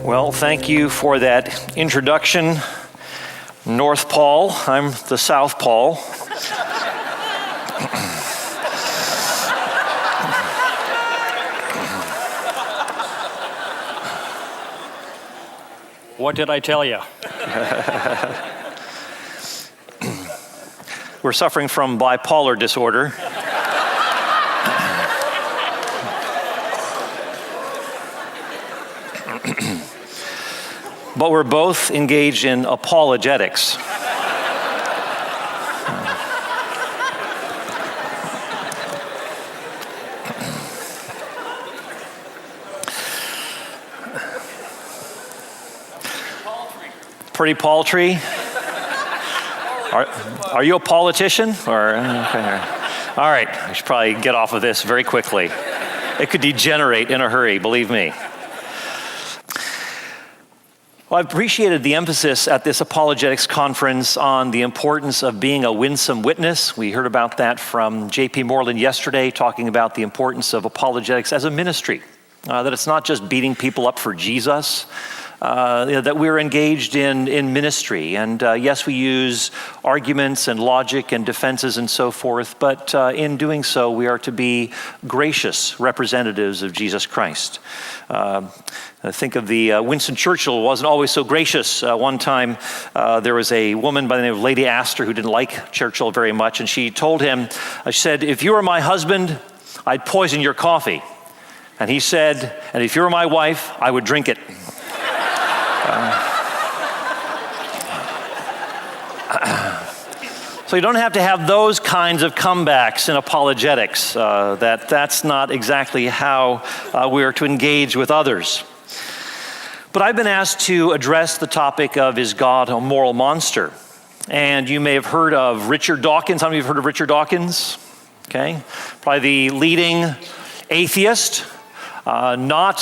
Well, thank you for that introduction, North Paul. I'm the South Paul. What did I tell you? We're suffering from bipolar disorder. But we're both engaged in apologetics. Pretty paltry. Are you a politician? Or okay. All right, I should probably get off of this very quickly. It could degenerate in a hurry, believe me. Well, I've appreciated the emphasis at this Apologetics Conference on the importance of being a winsome witness. We heard about that from J.P. Moreland yesterday, talking about the importance of apologetics as a ministry, that it's not just beating people up for Jesus, that we're engaged in ministry. And yes, we use arguments and logic and defenses and so forth, but in doing so, we are to be gracious representatives of Jesus Christ. I think of the Winston Churchill wasn't always so gracious. One time there was a woman by the name of Lady Astor who didn't like Churchill very much, and she told him, she said, "If you were my husband, I'd poison your coffee." And he said, "And if you were my wife, I would drink it." So you don't have to have those kinds of comebacks in apologetics. That's not exactly how we are to engage with others. But I've been asked to address the topic of, is God a moral monster? And you may have heard of Richard Dawkins. How many of you have heard of Richard Dawkins? Okay, probably the leading atheist, not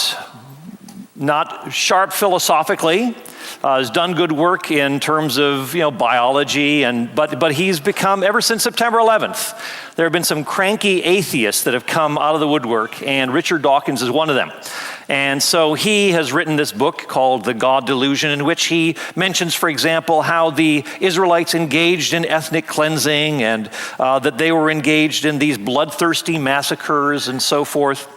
sharp philosophically, has done good work in terms of biology, but he's become, ever since September 11th, there have been some cranky atheists that have come out of the woodwork, and Richard Dawkins is one of them. And so he has written this book called The God Delusion, in which he mentions, for example, how the Israelites engaged in ethnic cleansing and that they were engaged in these bloodthirsty massacres and so forth.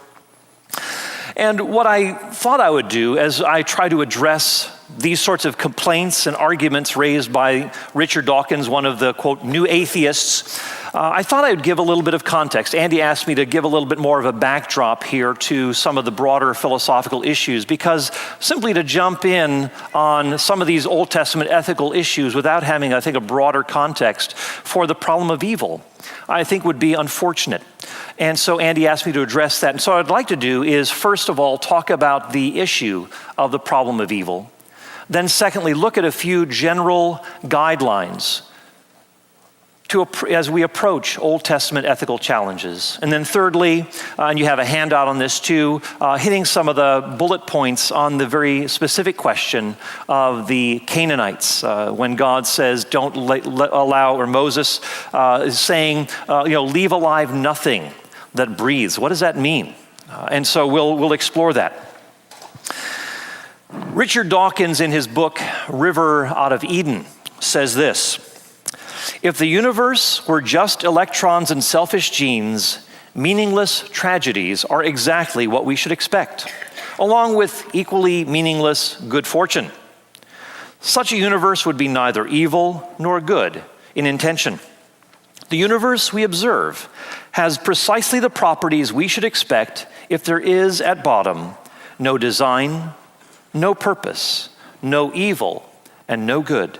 And what I thought I would do as I try to address these sorts of complaints and arguments raised by Richard Dawkins, one of the, quote, new atheists, I thought I would give a little bit of context. Andy asked me to give a little bit more of a backdrop here to some of the broader philosophical issues, because simply to jump in on some of these Old Testament ethical issues without having, I think, a broader context for the problem of evil, I think would be unfortunate. And so Andy asked me to address that. And so what I'd like to do is, first of all, talk about the issue of the problem of evil. Then secondly, look at a few general guidelines as we approach Old Testament ethical challenges. And then thirdly, and you have a handout on this too, hitting some of the bullet points on the very specific question of the Canaanites. When God says, don't allow, or Moses is saying, leave alive nothing that breathes. What does that mean? And so we'll explore that. Richard Dawkins, in his book, River Out of Eden, says this: "If the universe were just electrons and selfish genes, meaningless tragedies are exactly what we should expect, along with equally meaningless good fortune. Such a universe would be neither evil nor good in intention. The universe we observe has precisely the properties we should expect if there is, at bottom, no design, no purpose, no evil, and no good.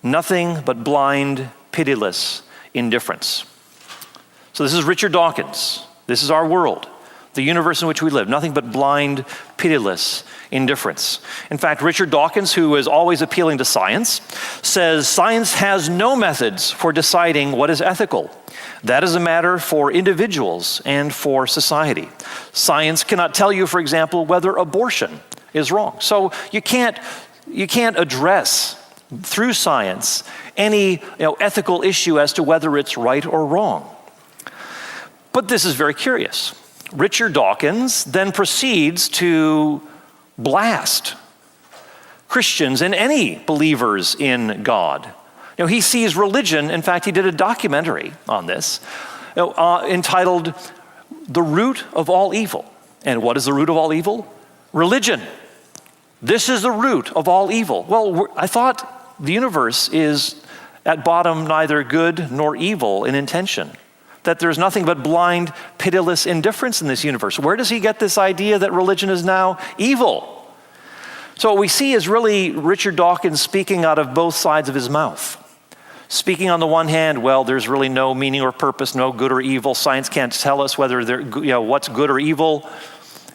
Nothing but blind, pitiless indifference." So this is Richard Dawkins. This is our world, the universe in which we live. Nothing but blind, pitiless indifference. In fact, Richard Dawkins, who is always appealing to science, says science has no methods for deciding what is ethical. That is a matter for individuals and for society. Science cannot tell you, for example, whether abortion is wrong. So you can't address through science any ethical issue as to whether it's right or wrong. But this is very curious. Richard Dawkins then proceeds to blast Christians and any believers in God. He sees religion, in fact, he did a documentary on this, entitled The Root of All Evil. And what is the root of all evil? Religion. This is the root of all evil. Well, I thought the universe is at bottom neither good nor evil in intention, that there's nothing but blind, pitiless indifference in this universe. Where does he get this idea that religion is now evil? So what we see is really Richard Dawkins speaking out of both sides of his mouth. Speaking on the one hand, well, there's really no meaning or purpose, no good or evil. Science can't tell us whether what's good or evil.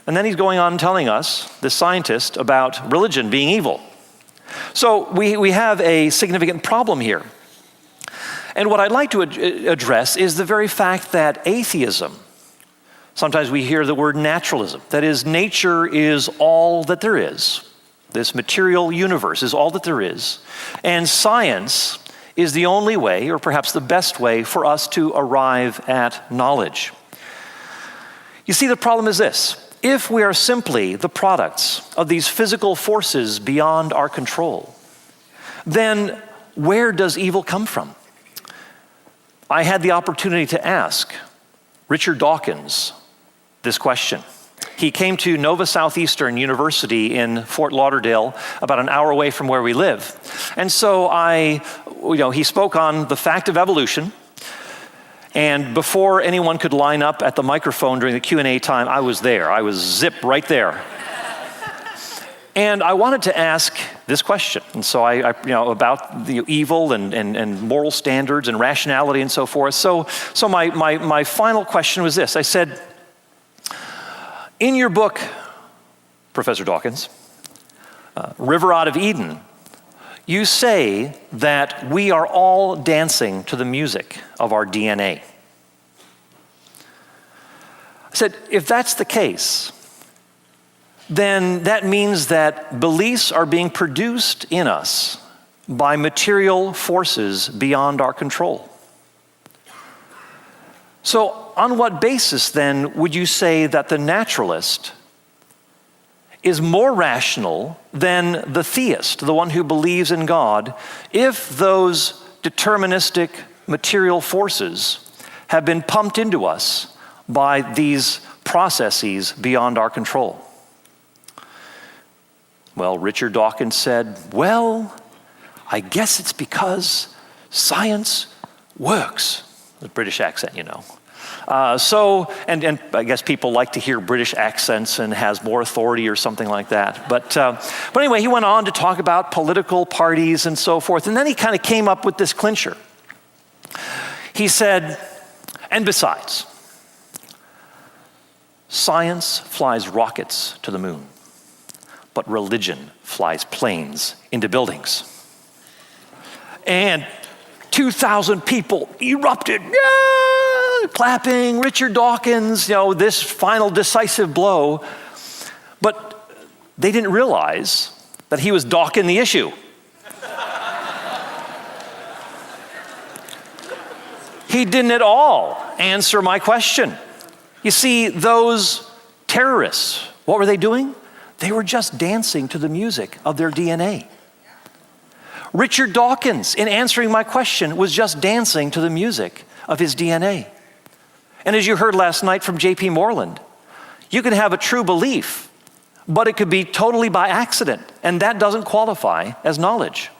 And then he's going on telling us, the scientist, about religion being evil. So we have a significant problem here. And what I'd like to address is the very fact that atheism, sometimes we hear the word naturalism, that is, nature is all that there is. This material universe is all that there is. And science is the only way, or perhaps the best way, for us to arrive at knowledge. You see, the problem is this. If we are simply the products of these physical forces beyond our control, then where does evil come from? I had the opportunity to ask Richard Dawkins this question. He came to Nova Southeastern University in Fort Lauderdale, about an hour away from where we live. And so he spoke on the fact of evolution. And before anyone could line up at the microphone during the Q&A time, I was there. I was zip right there. And I wanted to ask this question. And so I about the evil and moral standards and rationality and so forth. So my final question was this. I said, in your book, Professor Dawkins, River Out of Eden, you say that we are all dancing to the music of our DNA. I said, if that's the case, then that means that beliefs are being produced in us by material forces beyond our control. So on what basis then would you say that the naturalist is more rational than the theist, the one who believes in God, if those deterministic material forces have been pumped into us by these processes beyond our control? Well, Richard Dawkins said, well, I guess it's because science works. The British accent, and I guess people like to hear British accents and has more authority or something like that. But anyway, he went on to talk about political parties and so forth. And then he kind of came up with this clincher. He said, and besides, science flies rockets to the moon, but religion flies planes into buildings. And 2,000 people erupted, clapping, Richard Dawkins, this final decisive blow. But they didn't realize that he was Dawkins the issue. He didn't at all answer my question. You see, those terrorists, what were they doing? They were just dancing to the music of their DNA. Richard Dawkins, in answering my question, was just dancing to the music of his DNA. And as you heard last night from J.P. Moreland, you can have a true belief, but it could be totally by accident, and that doesn't qualify as knowledge.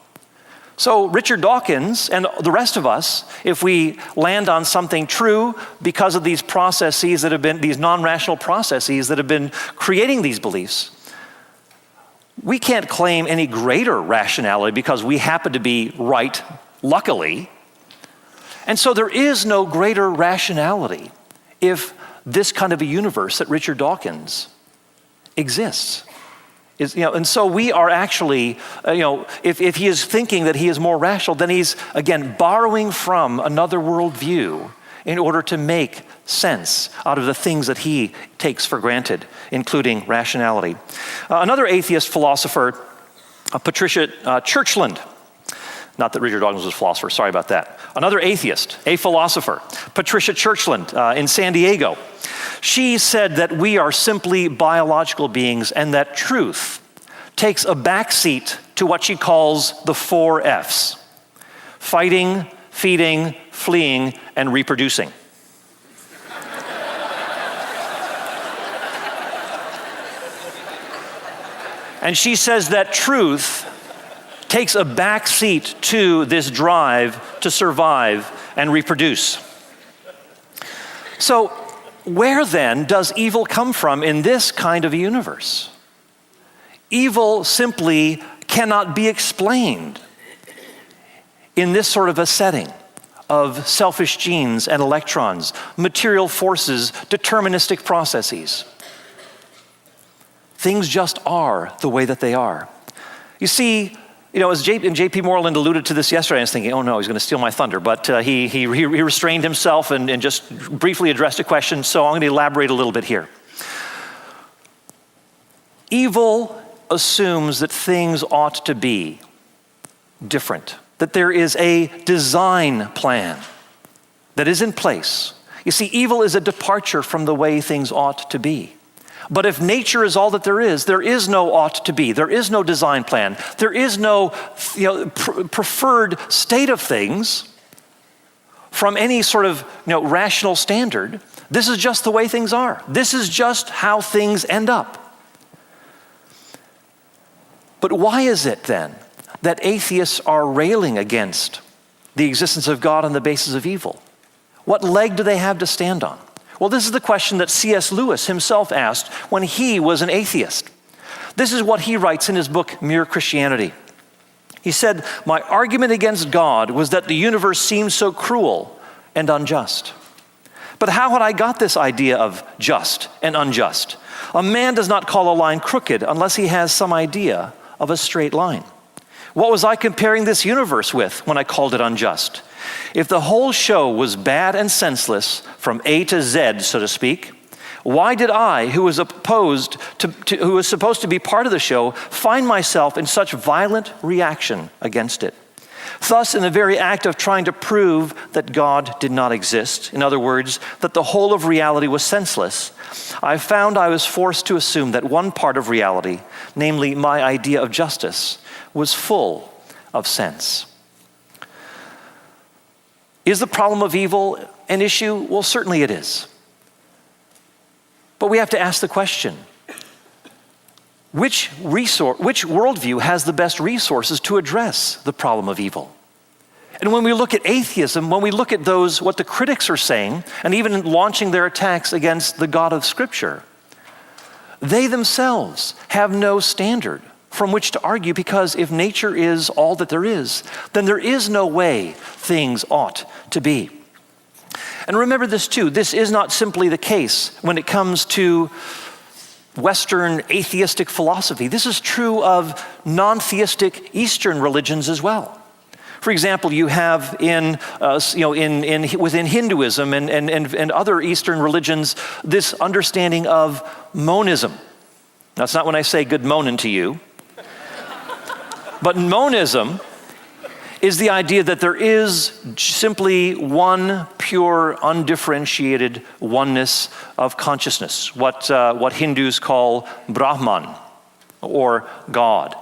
So Richard Dawkins and the rest of us, if we land on something true because of these processes that have been, these non-rational processes that have been creating these beliefs, we can't claim any greater rationality because we happen to be right, luckily. And so there is no greater rationality if this kind of a universe that Richard Dawkins exists. And so we are actually, if he is thinking that he is more rational, then he's, again, borrowing from another worldview in order to make sense out of the things that he takes for granted, including rationality. Another atheist philosopher, Patricia Churchland, Not that Richard Dawkins was a philosopher, sorry about that. Another atheist, a philosopher, Patricia Churchland in San Diego. She said that we are simply biological beings and that truth takes a backseat to what she calls the 4 F's: fighting, feeding, fleeing, and reproducing. And she says that truth takes a backseat to this drive to survive and reproduce. So, where then does evil come from in this kind of a universe? Evil simply cannot be explained in this sort of a setting of selfish genes and electrons, material forces, deterministic processes. Things just are the way that they are. You see, as J.P. Moreland alluded to this yesterday, I was thinking, oh no, he's going to steal my thunder. But he restrained himself and just briefly addressed a question, so I'm going to elaborate a little bit here. Evil assumes that things ought to be different, that there is a design plan that is in place. You see, evil is a departure from the way things ought to be. But if nature is all that there is no ought to be. There is no design plan. There is no preferred state of things from any sort of rational standard. This is just the way things are. This is just how things end up. But why is it then that atheists are railing against the existence of God on the basis of evil? What leg do they have to stand on? Well, this is the question that C.S. Lewis himself asked when he was an atheist. This is what he writes in his book, Mere Christianity. He said, "My argument against God was that the universe seemed so cruel and unjust. But how had I got this idea of just and unjust? A man does not call a line crooked unless he has some idea of a straight line. What was I comparing this universe with when I called it unjust? If the whole show was bad and senseless from A to Z, so to speak, why did I, who was who was supposed to be part of the show, find myself in such violent reaction against it? Thus, in the very act of trying to prove that God did not exist, in other words, that the whole of reality was senseless, I found I was forced to assume that one part of reality, namely my idea of justice, was full of sense." Is the problem of evil an issue? Well, certainly it is. But we have to ask the question, which worldview has the best resources to address the problem of evil? And when we look at atheism, when we look at what the critics are saying, and even launching their attacks against the God of Scripture, they themselves have no standard from which to argue, because if nature is all that there is, then there is no way things ought to be. And remember this too, this is not simply the case when it comes to Western atheistic philosophy. This is true of non-theistic Eastern religions as well. For example, you have within Hinduism and other Eastern religions this understanding of monism. Now, it's not when I say good morning to you, but monism is the idea that there is simply one pure, undifferentiated oneness of consciousness, what Hindus call Brahman, or God.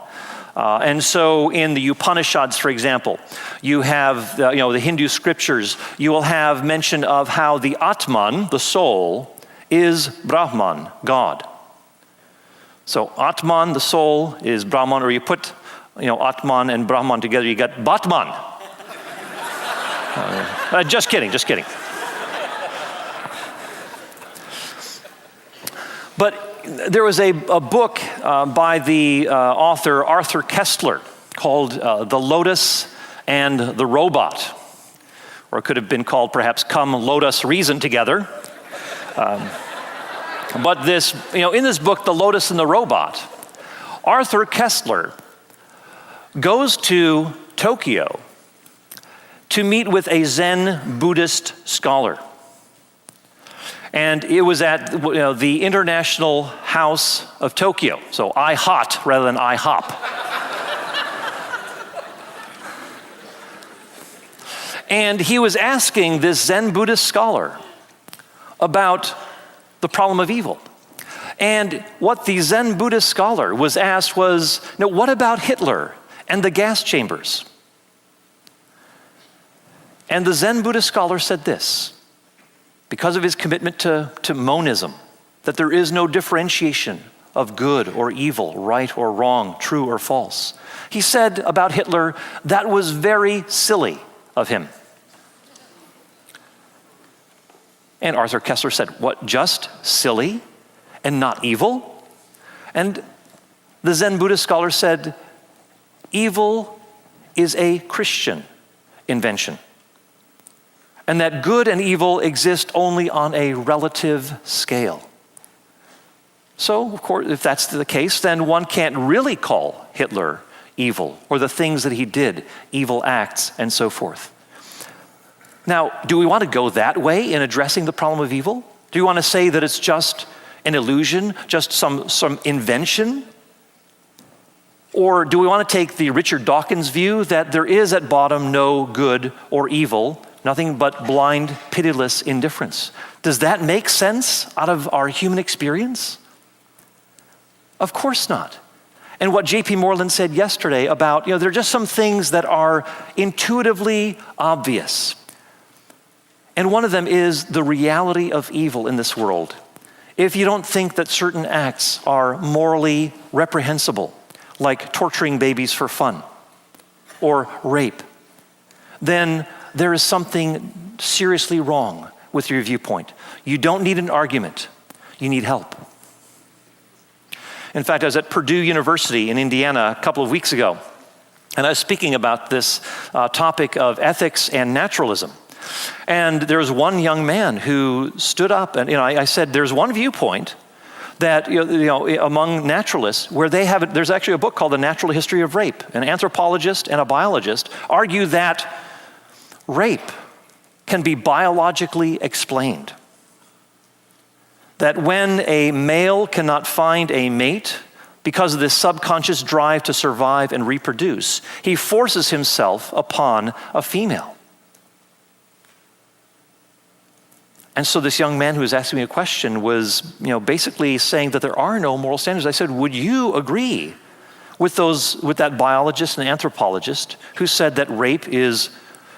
And so in the Upanishads, for example, you have the Hindu scriptures, you will have mention of how the Atman, the soul, is Brahman, God. So Atman, the soul, is Brahman, or you put Atman and Brahman together, you get Batman. Just kidding. But there was a book by the author Arthur Koestler called The Lotus and the Robot. Or it could have been called perhaps Come Load Us Reason Together. But this, in this book, The Lotus and the Robot, Arthur Koestler goes to Tokyo to meet with a Zen Buddhist scholar. And it was at the International House of Tokyo, so IHOT rather than IHOP. And he was asking this Zen Buddhist scholar about the problem of evil. And what the Zen Buddhist scholar was asked was, what about Hitler and the gas chambers? And the Zen Buddhist scholar said this, because of his commitment to monism, that there is no differentiation of good or evil, right or wrong, true or false. He said about Hitler, that was very silly of him. And Arthur Koestler said, what, just silly and not evil? And the Zen Buddhist scholar said, evil is a Christian invention, and that good and evil exist only on a relative scale. So, of course, if that's the case, then one can't really call Hitler evil, or the things that he did, evil acts, and so forth. Now, do we want to go that way in addressing the problem of evil? Do you want to say that it's just an illusion, just some invention? Or do we want to take the Richard Dawkins view that there is at bottom no good or evil, nothing but blind, pitiless indifference? Does that make sense out of our human experience? Of course not. And what J.P. Moreland said yesterday about, there are just some things that are intuitively obvious. And one of them is the reality of evil in this world. If you don't think that certain acts are morally reprehensible, like torturing babies for fun or rape, then there is something seriously wrong with your viewpoint. You don't need an argument. You need help. In fact, I was at Purdue University in Indiana a couple of weeks ago, and I was speaking about this topic of ethics and naturalism. And there was one young man who stood up, and I said, there's one viewpoint that among naturalists where there's actually a book called The Natural History of Rape. An anthropologist and a biologist argue that rape can be biologically explained. That when a male cannot find a mate because of this subconscious drive to survive and reproduce, he forces himself upon a female. And so this young man who was asking me a question was, basically saying that there are no moral standards. I said, would you agree with that biologist and anthropologist who said that rape is,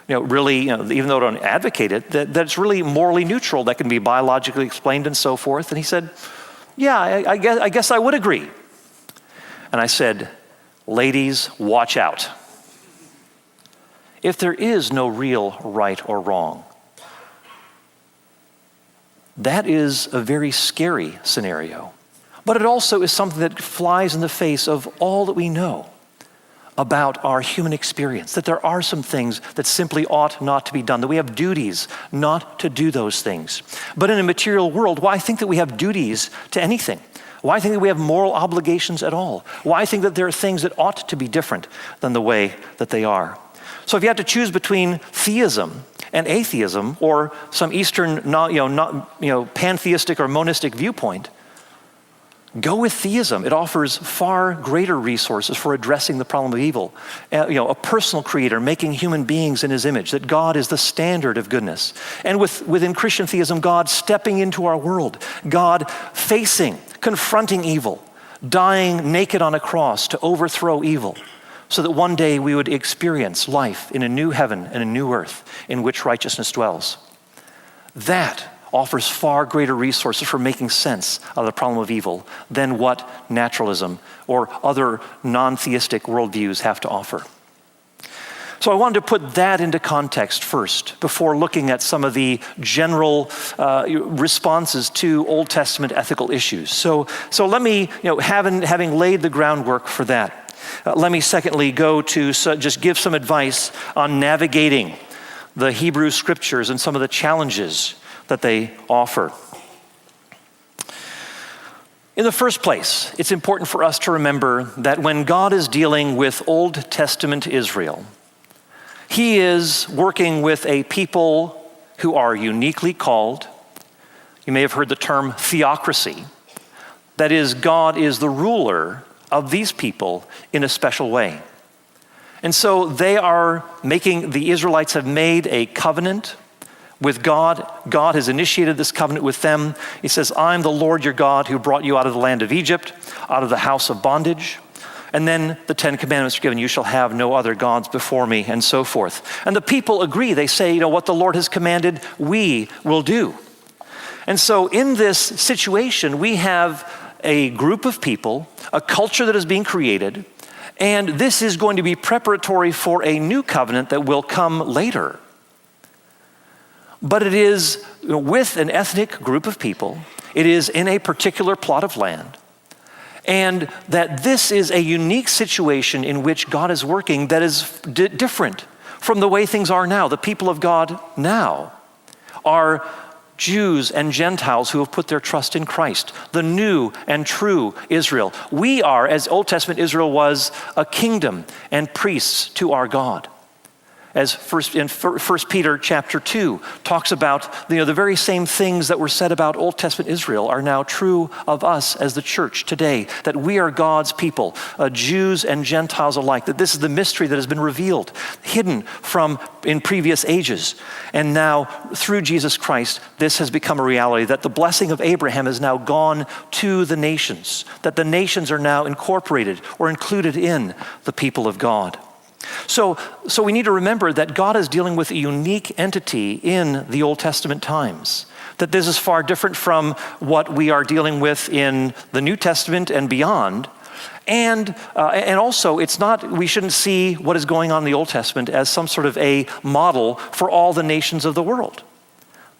really, even though I don't advocate it, that it's really morally neutral, that can be biologically explained and so forth? And he said, yeah, I guess I would agree. And I said, ladies, watch out. If there is no real right or wrong, that is a very scary scenario. But it also is something that flies in the face of all that we know about our human experience, that there are some things that simply ought not to be done, that we have duties not to do those things. But in a material world, why think that we have duties to anything? Why think that we have moral obligations at all? Why think that there are things that ought to be different than the way that they are? So if you had to choose between theism and atheism, or some Eastern, pantheistic or monistic viewpoint, go with theism. It offers far greater resources for addressing the problem of evil. A personal creator making human beings in his image, that God is the standard of goodness. And within Christian theism, God stepping into our world, God confronting evil, dying naked on a cross to overthrow evil, so that one day we would experience life in a new heaven and a new earth in which righteousness dwells. That offers far greater resources for making sense of the problem of evil than what naturalism or other non-theistic worldviews have to offer. So I wanted to put that into context first before looking at some of the general responses to Old Testament ethical issues. So let me, having laid the groundwork for that, let me secondly go to just give some advice on navigating the Hebrew scriptures and some of the challenges that they offer. In the first place, it's important for us to remember that when God is dealing with Old Testament Israel, he is working with a people who are uniquely called. You may have heard the term theocracy. That is, God is the ruler of these people in a special way. And so the Israelites have made a covenant with God. God has initiated this covenant with them. He says, I'm the Lord your God who brought you out of the land of Egypt, out of the house of bondage. And then the 10 Commandments are given. You shall have no other gods before me, and so forth. And the people agree. They say, what the Lord has commanded, we will do. And so in this situation, we have a group of people, a culture that is being created, and this is going to be preparatory for a new covenant that will come later. But it is with an ethnic group of people. It is in a particular plot of land. And that this is a unique situation in which God is working that is different from the way things are now. The people of God now are Jews and Gentiles who have put their trust in Christ, the new and true Israel. We are, as Old Testament Israel was, a kingdom and priests to our God. As in 1 Peter chapter 2 talks about, the very same things that were said about Old Testament Israel are now true of us as the church today, that we are God's people, Jews and Gentiles alike, that this is the mystery that has been revealed, hidden from in previous ages. And now, through Jesus Christ, this has become a reality, that the blessing of Abraham has now gone to the nations, that the nations are now incorporated or included in the people of God. So we need to remember that God is dealing with a unique entity in the Old Testament times, that this is far different from what we are dealing with in the New Testament and beyond. And also, we shouldn't see what is going on in the Old Testament as some sort of a model for all the nations of the world.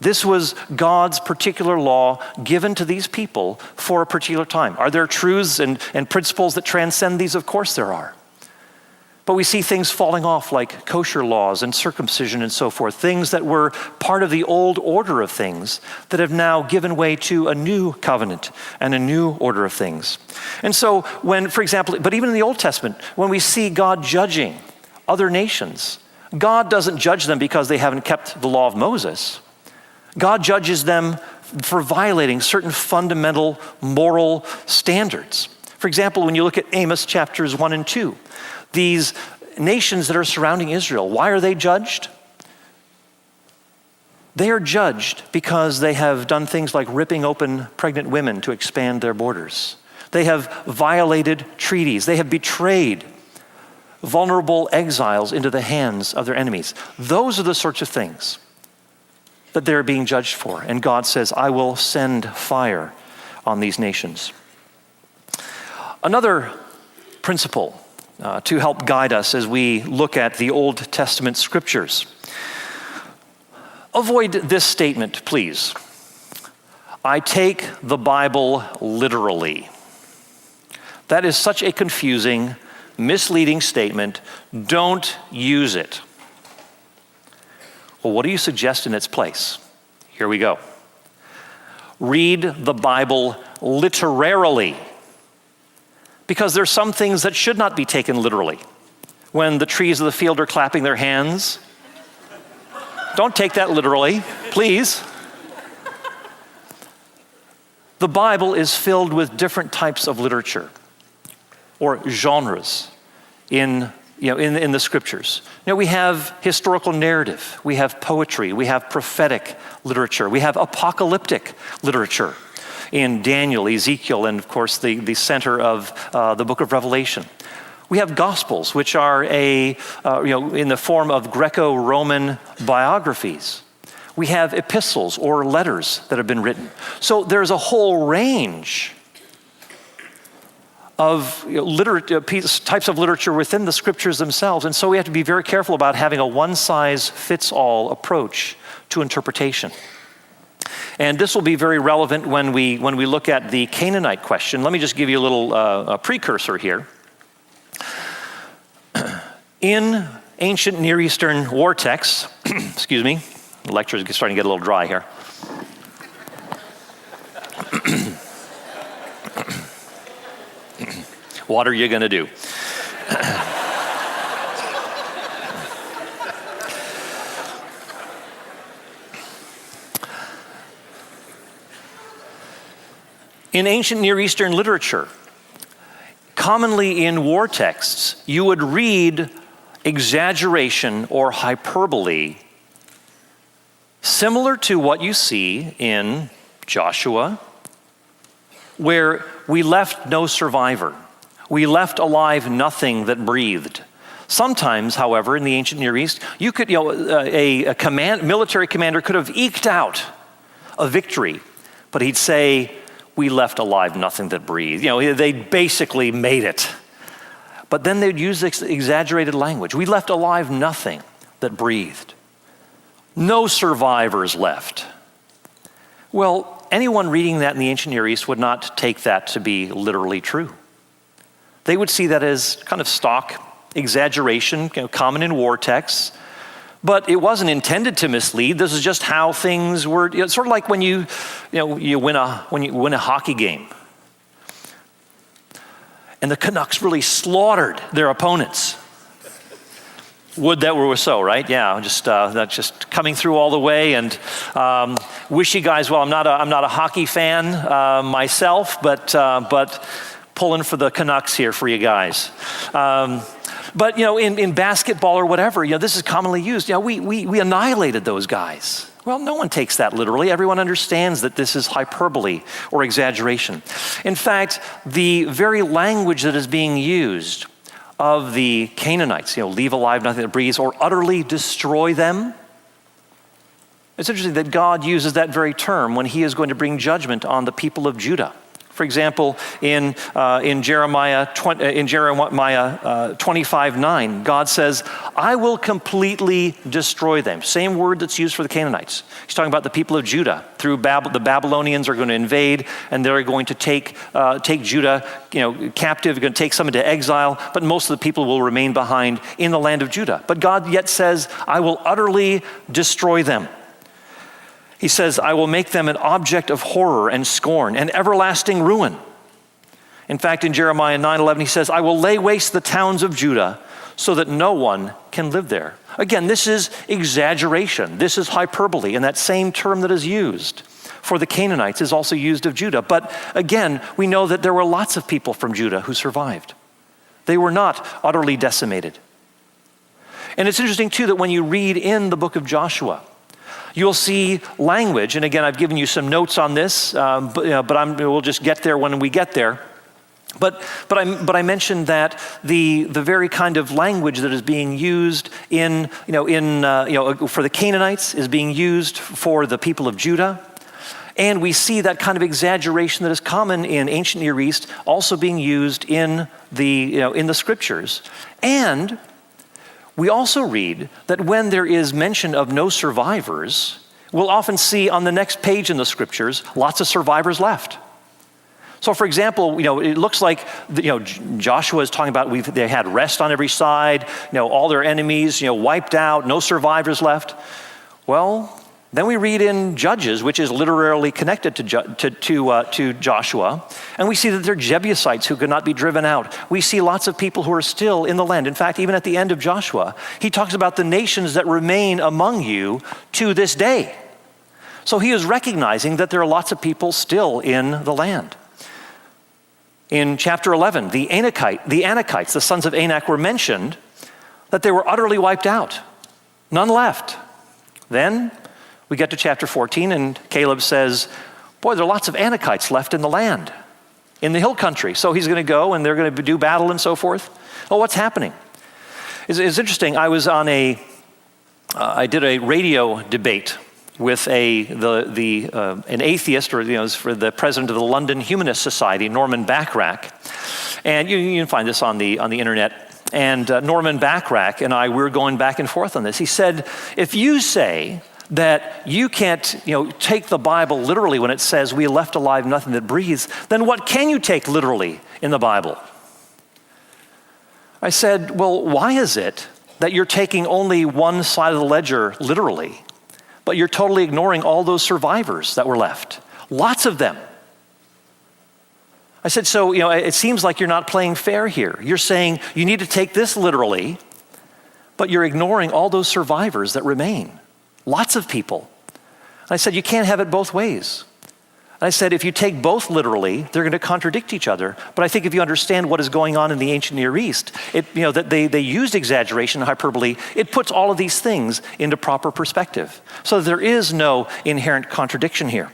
This was God's particular law given to these people for a particular time. Are there truths and principles that transcend these? Of course there are. But we see things falling off like kosher laws and circumcision and so forth, things that were part of the old order of things that have now given way to a new covenant and a new order of things. And so for example, but even in the Old Testament, when we see God judging other nations, God doesn't judge them because they haven't kept the law of Moses. God judges them for violating certain fundamental moral standards. For example, when you look at Amos chapters 1 and 2, these nations that are surrounding Israel, why are they judged? They are judged because they have done things like ripping open pregnant women to expand their borders. They have violated treaties. They have betrayed vulnerable exiles into the hands of their enemies. Those are the sorts of things that they're being judged for. And God says, I will send fire on these nations. Another principle to help guide us as we look at the Old Testament scriptures. Avoid this statement, please. I take the Bible literally. That is such a confusing, misleading statement. Don't use it. Well, what do you suggest in its place? Here we go. Read the Bible literarily. Because there's some things that should not be taken literally. When the trees of the field are clapping their hands, don't take that literally, please. The Bible is filled with different types of literature or genres in the scriptures. We have historical narrative, we have poetry, we have prophetic literature, we have apocalyptic literature in Daniel, Ezekiel, and of course the center of the book of Revelation. We have Gospels, which are in the form of Greco-Roman biographies. We have epistles or letters that have been written. So there's a whole range of types of literature within the scriptures themselves, and so we have to be very careful about having a one-size-fits-all approach to interpretation. And this will be very relevant when we look at the Canaanite question. Let me just give you a little precursor here. In ancient Near Eastern war texts, excuse me, the lecture is starting to get a little dry here. What are you going to do? In ancient Near Eastern literature, commonly in war texts, you would read exaggeration or hyperbole, similar to what you see in Joshua, where we left no survivor. We left alive nothing that breathed. Sometimes, however, in the ancient Near East, you could, a military commander could have eked out a victory, but he'd say, we left alive nothing that breathed. They basically made it. But then they'd use exaggerated language. We left alive nothing that breathed. No survivors left. Well, anyone reading that in the ancient Near East would not take that to be literally true. They would see that as kind of stock exaggeration, common in war texts, but it wasn't intended to mislead. This is just how things were. It's sort of like when you win a hockey game, and the Canucks really slaughtered their opponents. Would that were so, right? Yeah, that's just coming through all the way. And wish you guys well. I'm not a hockey fan myself, but pulling for the Canucks here for you guys. But in basketball or whatever, this is commonly used. We annihilated those guys. Well, no one takes that literally. Everyone understands that this is hyperbole or exaggeration. In fact, the very language that is being used of the Canaanites, leave alive nothing that breathes, or utterly destroy them. It's interesting that God uses that very term when he is going to bring judgment on the people of Judah. For example, in Jeremiah 25:9, God says, I will completely destroy them. Same word that's used for the Canaanites. He's talking about the people of Judah. Through the Babylonians are going to invade, and they're going to take Judah captive, going to take some into exile, but most of the people will remain behind in the land of Judah. But God yet says, I will utterly destroy them. He says, I will make them an object of horror and scorn and everlasting ruin. In fact, in Jeremiah 9:11, he says, I will lay waste the towns of Judah so that no one can live there. Again, this is exaggeration. This is hyperbole. And that same term that is used for the Canaanites is also used of Judah. But again, we know that there were lots of people from Judah who survived. They were not utterly decimated. And it's interesting, too, that when you read in the book of Joshua, you'll see language, and again, I've given you some notes on this, but we'll just get there when we get there. But I mentioned that the very kind of language that is being used for the Canaanites is being used for the people of Judah, and we see that kind of exaggeration that is common in ancient Near East also being used in the scriptures. And we also read that when there is mention of no survivors, we'll often see on the next page in the scriptures, lots of survivors left. So for example, it looks like, Joshua is talking about they had rest on every side, all their enemies, wiped out, no survivors left. Well, then we read in Judges, which is literally connected to Joshua, and we see that there are Jebusites who could not be driven out. We see lots of people who are still in the land. In fact, even at the end of Joshua, he talks about the nations that remain among you to this day. So he is recognizing that there are lots of people still in the land. In chapter 11, the Anakites, the sons of Anak, were mentioned that they were utterly wiped out. None left. Then we get to chapter 14, and Caleb says, boy, there are lots of Anakites left in the land, in the hill country. So he's going to go, and they're going to do battle and so forth. Oh, what's happening? It's interesting. I was on I did a radio debate with an atheist, or for the president of the London Humanist Society, Norman Bachrach. And you can find this on the internet. And Norman Bachrach and we were going back and forth on this. He said, if you say that you can't, take the Bible literally when it says we left alive nothing that breathes, then what can you take literally in the Bible? I said, well, why is it that you're taking only one side of the ledger literally, but you're totally ignoring all those survivors that were left? Lots of them. I said, so, it seems like you're not playing fair here. You're saying you need to take this literally, but you're ignoring all those survivors that remain. Lots of people. And I said, you can't have it both ways. I said, if you take both literally, they're going to contradict each other. But I think if you understand what is going on in the ancient Near East, that they used exaggeration and hyperbole, it puts all of these things into proper perspective. So there is no inherent contradiction here.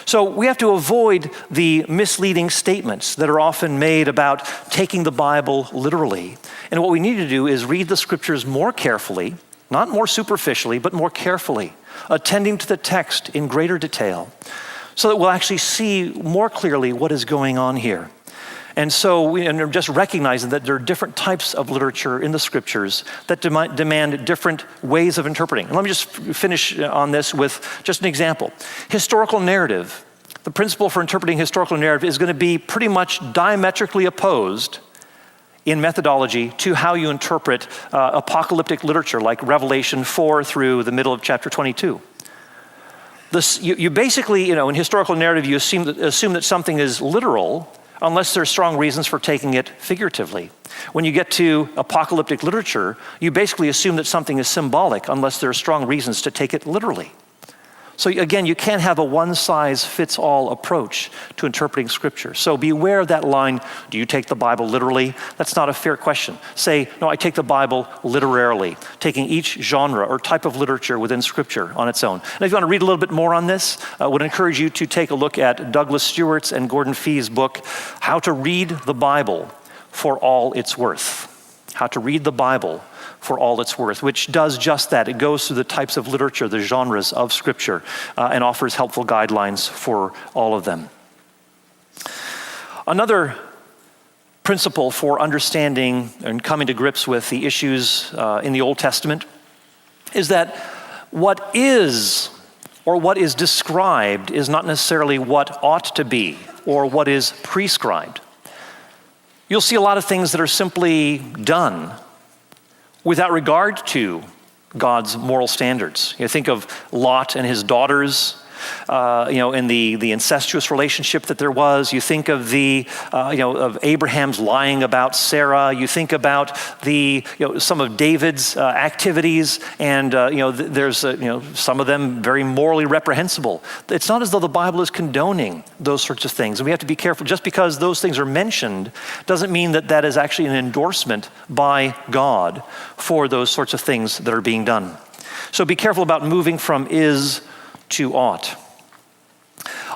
So we have to avoid the misleading statements that are often made about taking the Bible literally. And what we need to do is read the scriptures more carefully, not more superficially, but more carefully, attending to the text in greater detail, so that we'll actually see more clearly what is going on here. And so and just recognizing that there are different types of literature in the scriptures that demand different ways of interpreting. And let me just finish on this with just an example. Historical narrative. The principle for interpreting historical narrative is going to be pretty much diametrically opposed in methodology to how you interpret apocalyptic literature like Revelation 4 through the middle of chapter 22. You basically, in historical narrative, you assume that something is literal unless there are strong reasons for taking it figuratively. When you get to apocalyptic literature, you basically assume that something is symbolic unless there are strong reasons to take it literally. So again, you can't have a one-size-fits-all approach to interpreting Scripture. So beware of that line, do you take the Bible literally? That's not a fair question. Say, no, I take the Bible literarily, taking each genre or type of literature within Scripture on its own. And if you want to read a little bit more on this, I would encourage you to take a look at Douglas Stewart's and Gordon Fee's book, How to Read the Bible for All It's Worth. How to Read the Bible for All It's Worth, which does just that. It goes through the types of literature, the genres of Scripture, and offers helpful guidelines for all of them. Another principle for understanding and coming to grips with the issues in the Old Testament is that what is or what is described is not necessarily what ought to be or what is prescribed. You'll see a lot of things that are simply done without regard to God's moral standards. You think of Lot and his daughters, in the incestuous relationship that there was. You think of of Abraham's lying about Sarah. You think about some of David's activities, and there's some of them very morally reprehensible. It's not as though the Bible is condoning those sorts of things, and we have to be careful. Just because those things are mentioned doesn't mean that that is actually an endorsement by God for those sorts of things that are being done. So be careful about moving from is to ought.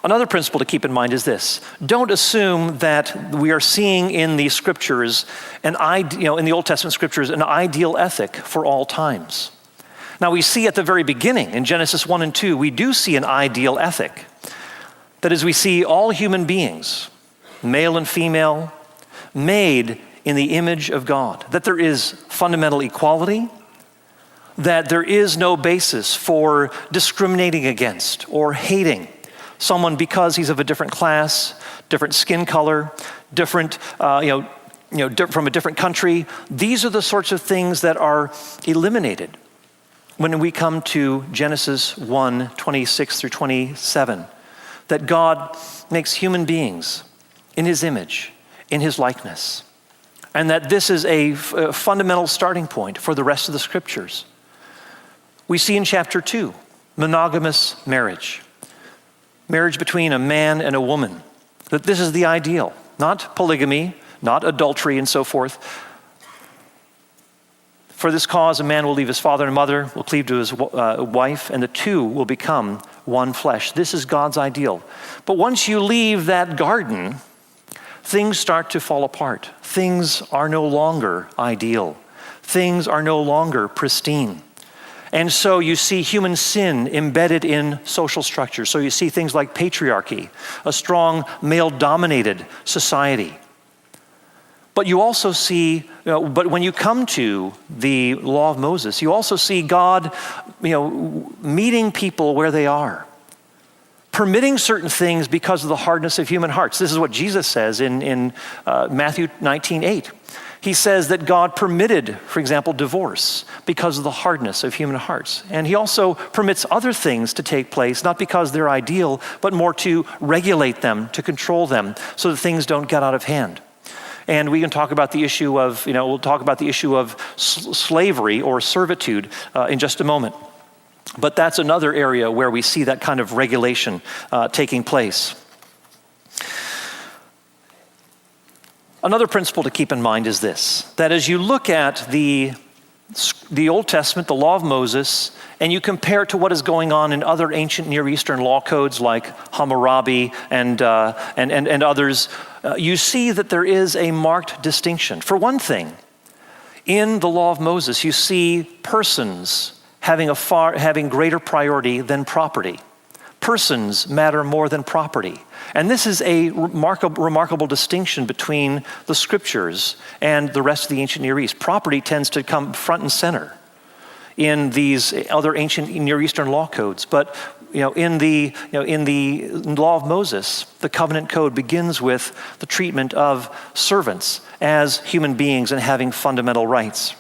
Another principle to keep in mind is this: don't assume that we are seeing in the scriptures in the Old Testament scriptures an ideal ethic for all times. Now we see at the very beginning in Genesis 1 and 2, we do see an ideal ethic. That is, we see all human beings, male and female, made in the image of God. That there is fundamental equality, that there is no basis for discriminating against or hating someone because he's of a different class, different skin color, different, from a different country. These are the sorts of things that are eliminated when we come to Genesis 1, 26 through 27, that God makes human beings in his image, in his likeness, and that this is a fundamental starting point for the rest of the scriptures. We see in chapter 2, monogamous marriage. Marriage between a man and a woman. That this is the ideal. Not polygamy, not adultery and so forth. For this cause, a man will leave his father and mother, will cleave to his wife, and the two will become one flesh. This is God's ideal. But once you leave that garden, things start to fall apart. Things are no longer ideal. Things are no longer pristine. And so you see human sin embedded in social structure. So you see things like patriarchy, a strong male-dominated society. But you also see, but when you come to the law of Moses, you also see God, meeting people where they are, permitting certain things because of the hardness of human hearts. This is what Jesus says in Matthew 19:8. He says that God permitted, for example, divorce because of the hardness of human hearts. And he also permits other things to take place, not because they're ideal, but more to regulate them, to control them, so that things don't get out of hand. And we can talk about the issue of, we'll talk about the issue of slavery or servitude in just a moment. But that's another area where we see that kind of regulation taking place. Another principle to keep in mind is this, that as you look at the Old Testament, the law of Moses, and you compare it to what is going on in other ancient Near Eastern law codes like Hammurabi and others, you see that there is a marked distinction. For one thing, in the law of Moses, you see persons having greater priority than property. Persons matter more than property. And this is a remarkable distinction between the scriptures and the rest of the ancient Near East. Property tends to come front and center in these other ancient Near Eastern law codes. But in the law of Moses, the covenant code begins with the treatment of servants as human beings and having fundamental rights.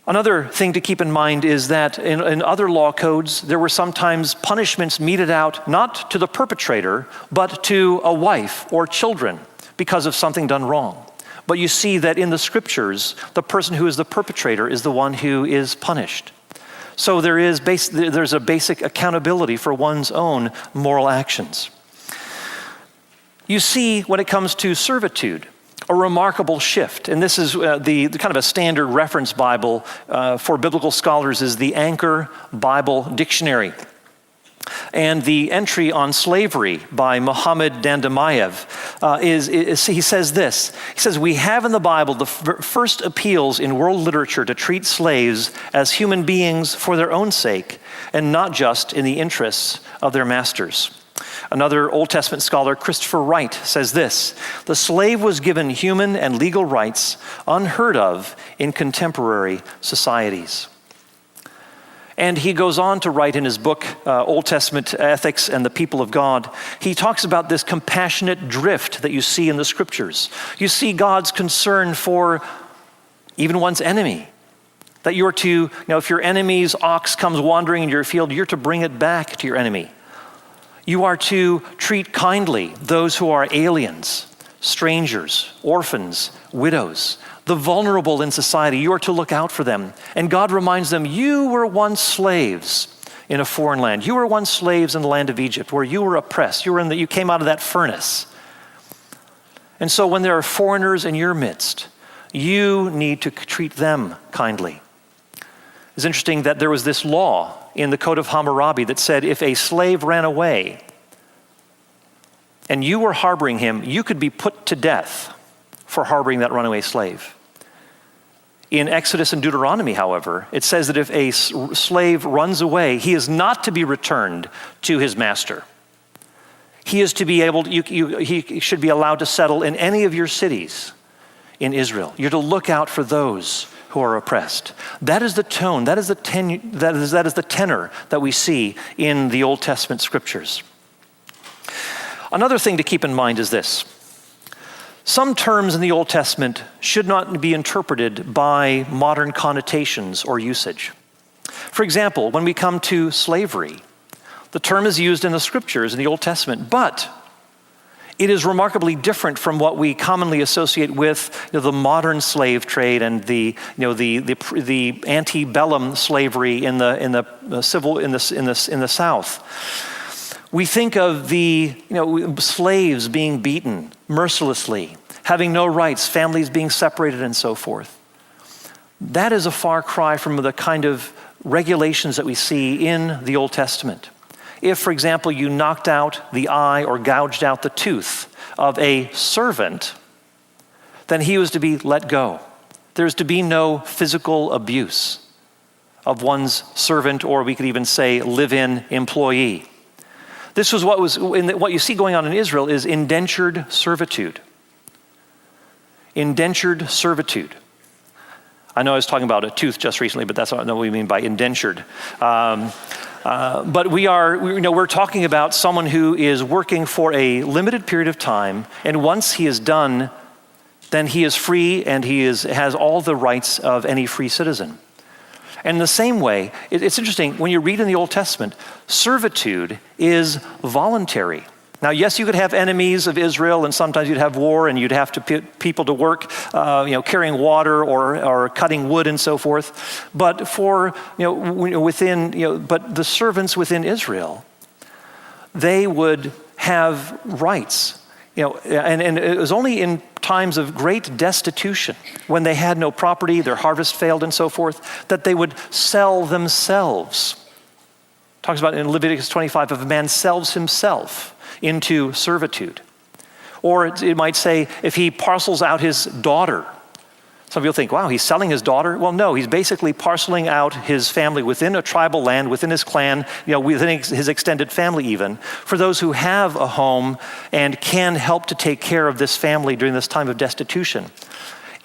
Another thing to keep in mind is that in other law codes, there were sometimes punishments meted out not to the perpetrator, but to a wife or children because of something done wrong. But you see that in the scriptures, the person who is the perpetrator is the one who is punished. So there's a basic accountability for one's own moral actions. You see, when it comes to servitude, a remarkable shift. And this is the kind of a standard reference Bible for biblical scholars is the Anchor Bible Dictionary. And the entry on slavery by Muhammad Dandamayev he says this. He says, "We have in the Bible the first appeals in world literature to treat slaves as human beings for their own sake and not just in the interests of their masters." Another Old Testament scholar, Christopher Wright, says this: "The slave was given human and legal rights unheard of in contemporary societies." And he goes on to write in his book, Old Testament Ethics and the People of God, he talks about this compassionate drift that you see in the scriptures. You see God's concern for even one's enemy. That you're to, if your enemy's ox comes wandering in your field, you're to bring it back to your enemy. You are to treat kindly those who are aliens, strangers, orphans, widows, the vulnerable in society. You are to look out for them. And God reminds them, you were once slaves in a foreign land. You were once slaves in the land of Egypt where you were oppressed. You came out of that furnace. And so when there are foreigners in your midst, you need to treat them kindly. It's interesting that there was this law in the Code of Hammurabi that said if a slave ran away and you were harboring him, you could be put to death for harboring that runaway slave. In Exodus and Deuteronomy, however, it says that if a slave runs away, he is not to be returned to his master. He is to be able to, he should be allowed to settle in any of your cities in Israel. You're to look out for those who are oppressed. That is the tone, that is the tenor that we see in the Old Testament scriptures. Another thing to keep in mind is this. Some terms in the Old Testament should not be interpreted by modern connotations or usage. For example, when we come to slavery, the term is used in the scriptures in the Old Testament, but it is remarkably different from what we commonly associate with the modern slave trade and the antebellum slavery in the South. We think of the slaves being beaten mercilessly, having no rights, families being separated, and so forth. That is a far cry from the kind of regulations that we see in the Old Testament. If, for example, you knocked out the eye or gouged out the tooth of a servant, then he was to be let go. There's to be no physical abuse of one's servant, or we could even say live-in employee. This was what you see going on in Israel is indentured servitude. Indentured servitude. I know I was talking about a tooth just recently, but that's not what we mean by indentured. But we're talking about someone who is working for a limited period of time, and once he is done, then he is free and has all the rights of any free citizen. And in the same way, it's interesting, when you read in the Old Testament, servitude is voluntary. Now, yes, you could have enemies of Israel, and sometimes you'd have war, and you'd have to put people to work, carrying water or cutting wood and so forth. But but the servants within Israel, they would have rights. And it was only in times of great destitution, when they had no property, their harvest failed and so forth, that they would sell themselves. Talks about in Leviticus 25, if a man sells himself into servitude. Or it might say, if he parcels out his daughter. Some people think, wow, he's selling his daughter? Well, no, he's basically parceling out his family within a tribal land, within his clan, within his extended family even, for those who have a home and can help to take care of this family during this time of destitution.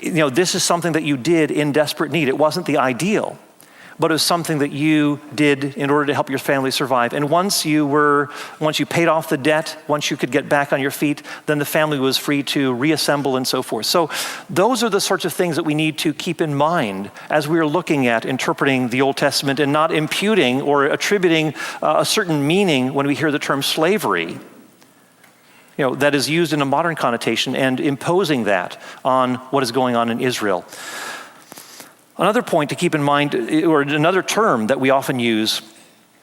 This is something that you did in desperate need. It wasn't the ideal, but it was something that you did in order to help your family survive. And once you paid off the debt, once you could get back on your feet, then the family was free to reassemble and so forth. So those are the sorts of things that we need to keep in mind as we are looking at interpreting the Old Testament and not imputing or attributing a certain meaning when we hear the term slavery, that is used in a modern connotation, and imposing that on what is going on in Israel. Another point to keep in mind, or another term that we often use,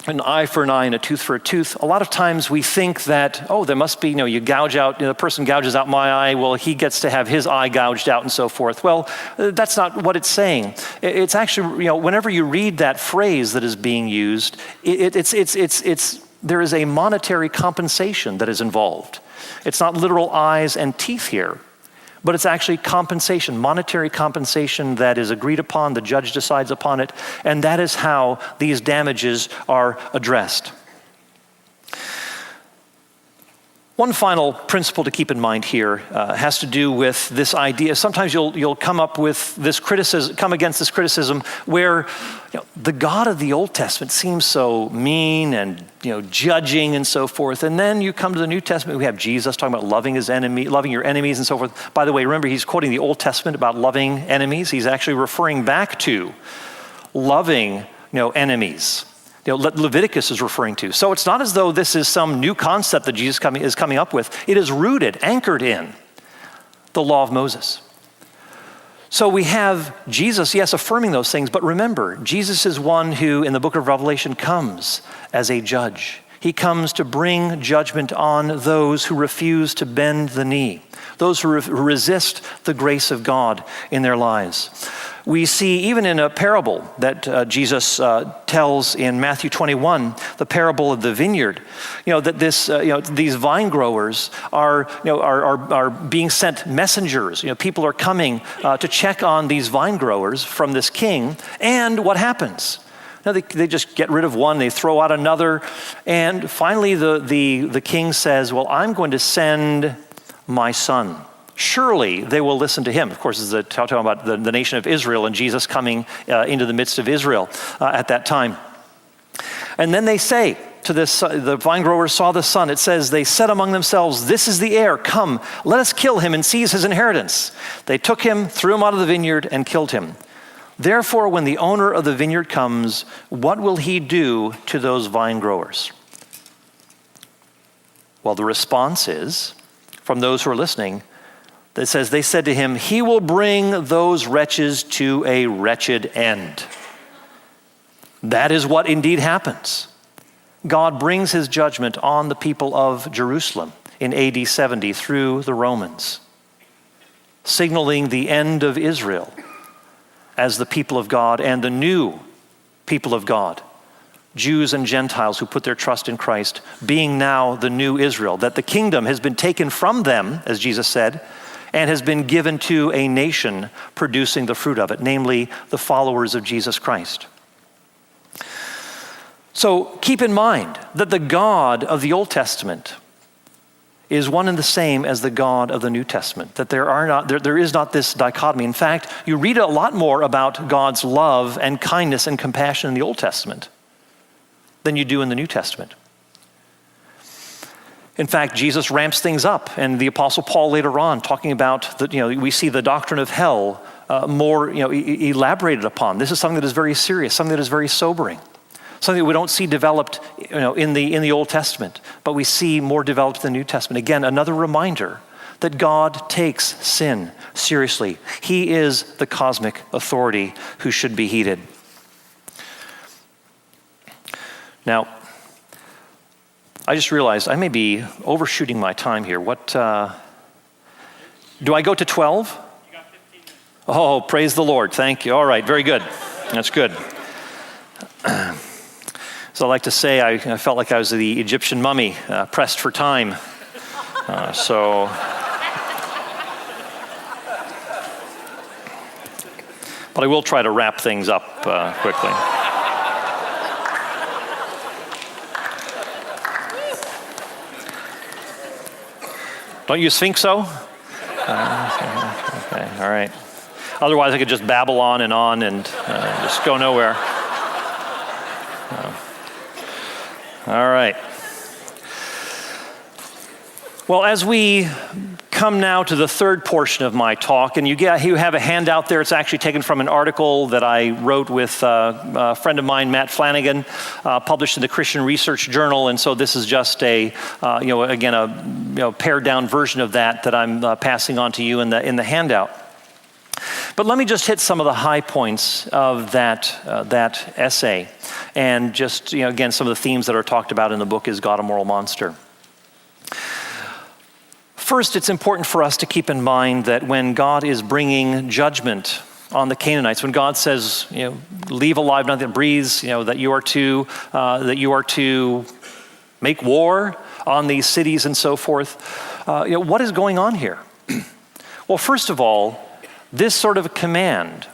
an eye for an eye and a tooth for a tooth. A lot of times we think that, there must be, you gouge out, the person gouges out my eye, well, he gets to have his eye gouged out and so forth. Well, that's not what it's saying. It's actually, whenever you read that phrase that is being used, there is a monetary compensation that is involved. It's not literal eyes and teeth here, but it's actually compensation, monetary compensation that is agreed upon, the judge decides upon it, and that is how these damages are addressed. One final principle to keep in mind here has to do with this idea. Sometimes you'll come up with this criticism, come against this criticism where the God of the Old Testament seems so mean and judging and so forth. And then you come to the New Testament, we have Jesus talking about loving your enemies and so forth. By the way, remember he's quoting the Old Testament about loving enemies. He's actually referring back to loving enemies. Leviticus is referring to. So it's not as though this is some new concept that Jesus is coming up with. It is rooted, anchored in the law of Moses. So we have Jesus, yes, affirming those things, but remember, Jesus is one who in the book of Revelation comes as a judge. He comes to bring judgment on those who refuse to bend the knee, those who resist the grace of God in their lives. We see even in a parable that Jesus tells in Matthew 21, the parable of the vineyard, that these vine growers are being sent messengers. People are coming to check on these vine growers from this king, and what happens? They just get rid of one, they throw out another, and finally the king says, well, I'm going to send my son. Surely they will listen to him. Of course, this is talking about the nation of Israel and Jesus coming into the midst of Israel at that time. And then they say to this, the vine growers saw the son. It says, they said among themselves, this is the heir. Come, let us kill him and seize his inheritance. They took him, threw him out of the vineyard, and killed him. Therefore, when the owner of the vineyard comes, what will he do to those vine growers? Well, the response is, from those who are listening, that says, they said to him, he will bring those wretches to a wretched end. That is what indeed happens. God brings his judgment on the people of Jerusalem in AD 70 through the Romans, signaling the end of Israel as the people of God and the new people of God, Jews and Gentiles who put their trust in Christ, being now the new Israel, that the kingdom has been taken from them, as Jesus said, and has been given to a nation producing the fruit of it, namely the followers of Jesus Christ. So keep in mind that the God of the Old Testament is one and the same as the God of the New Testament, that there is not this dichotomy. In fact, you read a lot more about God's love and kindness and compassion in the Old Testament than you do in the New Testament. In fact, Jesus ramps things up, and the Apostle Paul later on talking about we see the doctrine of hell more elaborated upon. This is something that is very serious, something that is very sobering, something that we don't see developed in the Old Testament. but we see more developed in the New Testament. Again, another reminder that God takes sin seriously. He is the cosmic authority who should be heeded. Now, I just realized I may be overshooting my time here. What, do I go to 12? You got 15 minutes. Oh, praise the Lord. Thank you. All right, very good. That's good. So I like to say I felt like I was the Egyptian mummy, pressed for time. But I will try to wrap things up quickly. Don't you think so? Okay, all right. Otherwise, I could just babble on and just go nowhere. All right. Well, as we come now to the third portion of my talk, and you have a handout there. It's actually taken from an article that I wrote with a friend of mine, Matt Flanagan, published in the Christian Research Journal. And so this is just a pared down version of that I'm passing on to you in the handout. But let me just hit some of the high points of that essay, and just again some of the themes that are talked about in the book. Is God a moral monster? First, it's important for us to keep in mind that when God is bringing judgment on the Canaanites, when God says, leave alive nothing that breathes, that you are to make war on these cities and so forth, what is going on here? Well, first of all, this sort of command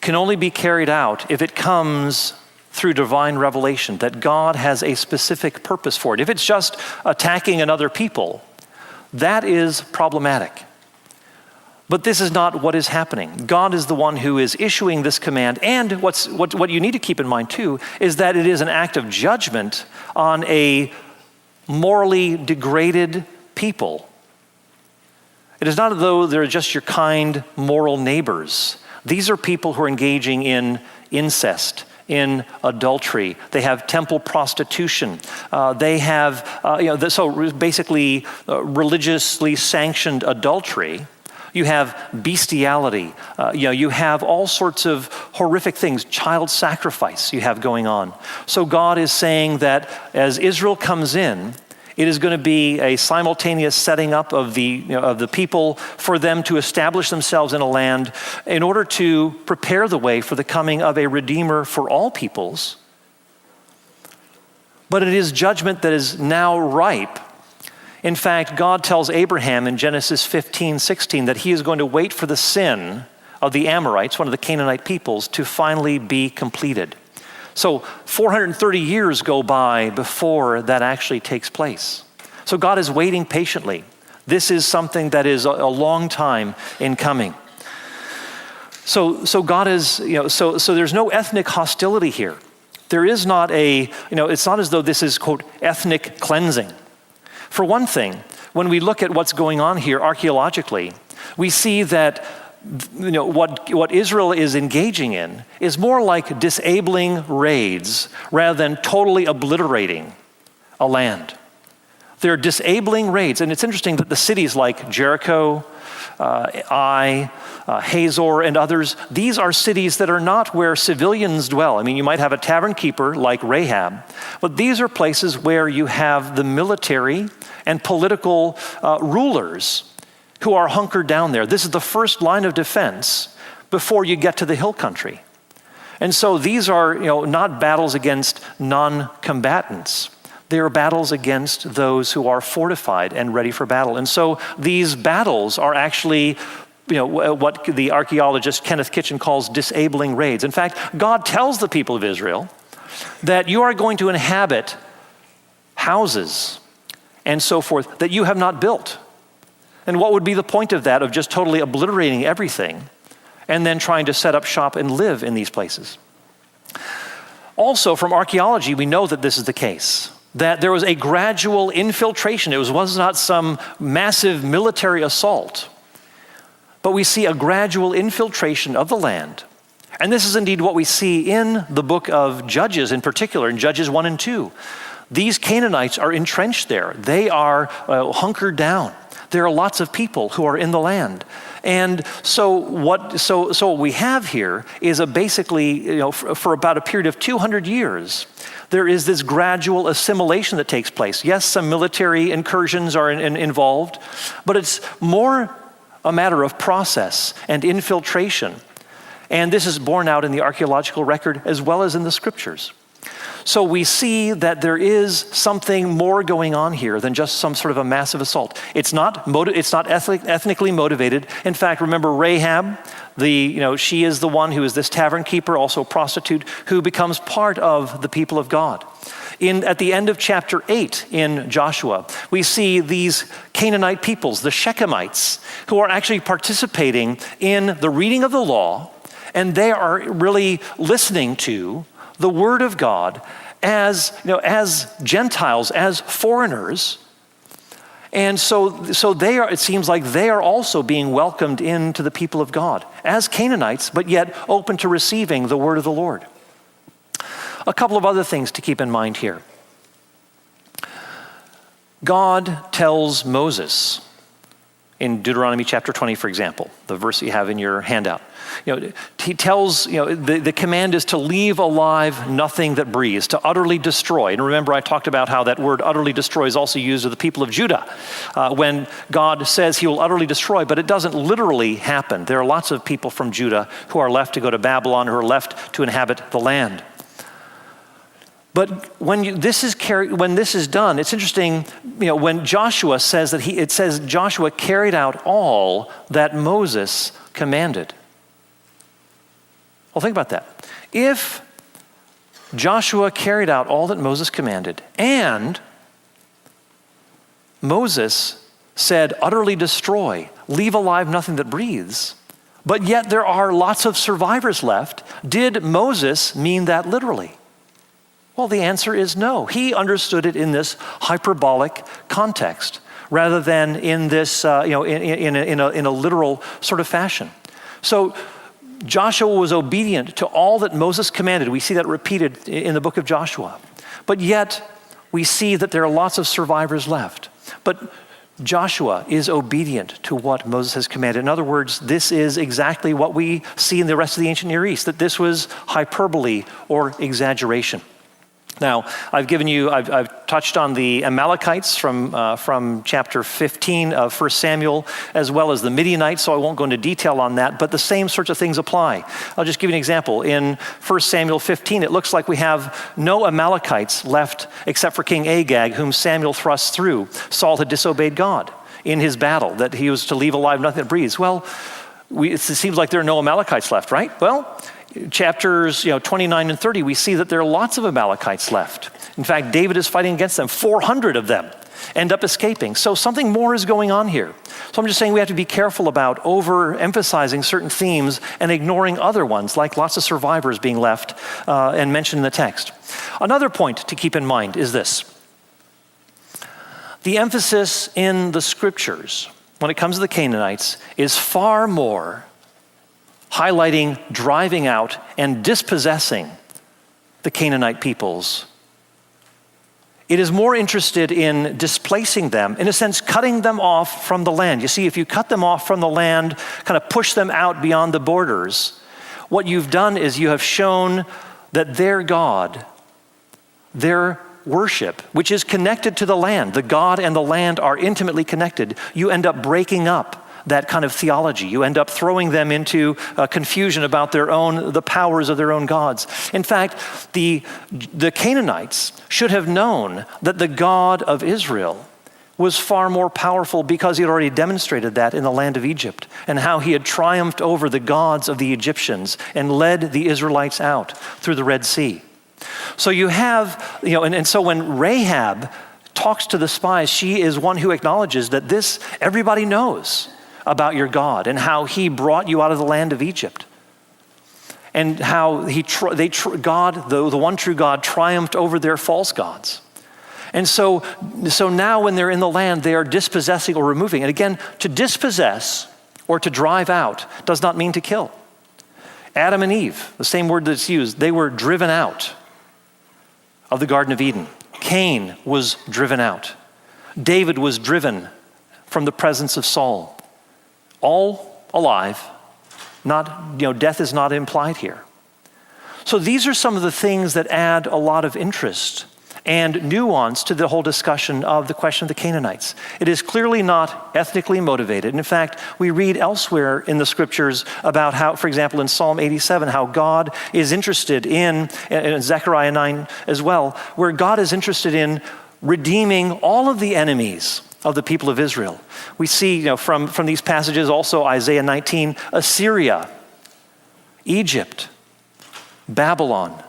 can only be carried out if it comes through divine revelation, that God has a specific purpose for it. If it's just attacking another people, that is problematic. But this is not what is happening. God is the one who is issuing this command. And what you need to keep in mind too is that it is an act of judgment on a morally degraded people. It is not as though they're just your kind, moral neighbors. These are people who are engaging in incest, in adultery. They have temple prostitution. They have, basically religiously sanctioned adultery. You have bestiality. You have all sorts of horrific things, child sacrifice you have going on. So God is saying that as Israel comes in, it is going to be a simultaneous setting up of the people for them to establish themselves in a land in order to prepare the way for the coming of a Redeemer for all peoples. But it is judgment that is now ripe. In fact, God tells Abraham in Genesis 15:16 that he is going to wait for the sin of the Amorites, one of the Canaanite peoples, to finally be completed. So 430 years go by before that actually takes place. So God is waiting patiently. This is something that is a long time in coming. So God is, so there's no ethnic hostility here. There is not it's not as though this is, quote, ethnic cleansing. For one thing, when we look at what's going on here archaeologically, we see that what Israel is engaging in is more like disabling raids rather than totally obliterating a land. They're disabling raids, and it's interesting that the cities like Jericho, Hazor, and others, these are cities that are not where civilians dwell. I mean, you might have a tavern keeper like Rahab, but these are places where you have the military and political rulers who are hunkered down there. This is the first line of defense before you get to the hill country. And so these are, not battles against non-combatants. They are battles against those who are fortified and ready for battle. And so these battles are actually, what the archaeologist Kenneth Kitchen calls disabling raids. In fact, God tells the people of Israel that you are going to inhabit houses and so forth that you have not built. And what would be the point of that, of just totally obliterating everything and then trying to set up shop and live in these places? Also, from archaeology, we know that this is the case, that there was a gradual infiltration. It was not some massive military assault, but we see a gradual infiltration of the land. And this is indeed what we see in the book of Judges in particular, in Judges 1 and 2. These Canaanites are entrenched there. They are hunkered down. There are lots of people who are in the land. And so what we have here is basically, for about a period of 200 years, there is this gradual assimilation that takes place. Yes, some military incursions are involved, but it's more a matter of process and infiltration. And this is borne out in the archaeological record as well as in the scriptures. So we see that there is something more going on here than just some sort of a massive assault. It's not ethnically motivated. In fact, remember Rahab, she is the one who is this tavern keeper, also a prostitute, who becomes part of the people of God. At the end of chapter 8 in Joshua, we see these Canaanite peoples, the Shechemites, who are actually participating in the reading of the law, and they are really listening to the word of God as Gentiles, as foreigners. And so it seems like they are also being welcomed into the people of God as Canaanites, but yet open to receiving the word of the Lord. A couple of other things to keep in mind here. God tells Moses in Deuteronomy chapter 20, for example, the verse you have in your handout. He tells, the command is to leave alive nothing that breathes, to utterly destroy. And remember, I talked about how that word utterly destroy is also used of the people of Judah. When God says he will utterly destroy, but it doesn't literally happen. There are lots of people from Judah who are left to go to Babylon, who are left to inhabit the land. But when this is done, it's interesting, when Joshua says it says Joshua carried out all that Moses commanded. Well, think about that. If Joshua carried out all that Moses commanded, and Moses said, utterly destroy, leave alive nothing that breathes, but yet there are lots of survivors left, did Moses mean that literally? Well, the answer is no. He understood it in this hyperbolic context rather than in this, in a literal sort of fashion. So Joshua was obedient to all that Moses commanded. We see that repeated in the book of Joshua. But yet, we see that there are lots of survivors left. But Joshua is obedient to what Moses has commanded. In other words, this is exactly what we see in the rest of the ancient Near East, that this was hyperbole or exaggeration. Now, I've touched on the Amalekites from chapter 15 of 1 Samuel, as well as the Midianites, so I won't go into detail on that, but the same sorts of things apply. I'll just give you an example. In 1 Samuel 15, it looks like we have no Amalekites left except for King Agag, whom Samuel thrusts through. Saul had disobeyed God in his battle, that he was to leave alive nothing that breathes. Well, it seems like there are no Amalekites left, right? Well, chapters 29 and 30, we see that there are lots of Amalekites left. In fact, David is fighting against them. 400 of them end up escaping. So something more is going on here. So I'm just saying we have to be careful about overemphasizing certain themes and ignoring other ones, like lots of survivors being left and mentioned in the text. Another point to keep in mind is this. The emphasis in the scriptures when it comes to the Canaanites is far more highlighting, driving out, and dispossessing the Canaanite peoples. It is more interested in displacing them, in a sense, cutting them off from the land. You see, if you cut them off from the land, kind of push them out beyond the borders, what you've done is you have shown that their God, their worship, which is connected to the land, the God and the land are intimately connected, you end up breaking up that kind of theology. You end up throwing them into confusion about the powers of their own gods. In fact, the Canaanites should have known that the God of Israel was far more powerful because he had already demonstrated that in the land of Egypt and how he had triumphed over the gods of the Egyptians and led the Israelites out through the Red Sea. So you have, and so when Rahab talks to the spies, she is one who acknowledges that everybody knows about your God and how he brought you out of the land of Egypt and how God, the one true God, triumphed over their false gods. And so now when they're in the land, they are dispossessing or removing. And again, to dispossess or to drive out does not mean to kill. Adam and Eve, the same word that's used, they were driven out of the Garden of Eden. Cain was driven out. David was driven from the presence of Saul. All alive. Death is not implied here. So these are some of the things that add a lot of interest and nuance to the whole discussion of the question of the Canaanites. It is clearly not ethnically motivated. In fact, we read elsewhere in the scriptures about how, for example, in Psalm 87, how God is interested in Zechariah 9 as well, where God is interested in redeeming all of the enemies of the people of Israel. We see from these passages also Isaiah 19, Assyria, Egypt, Babylon,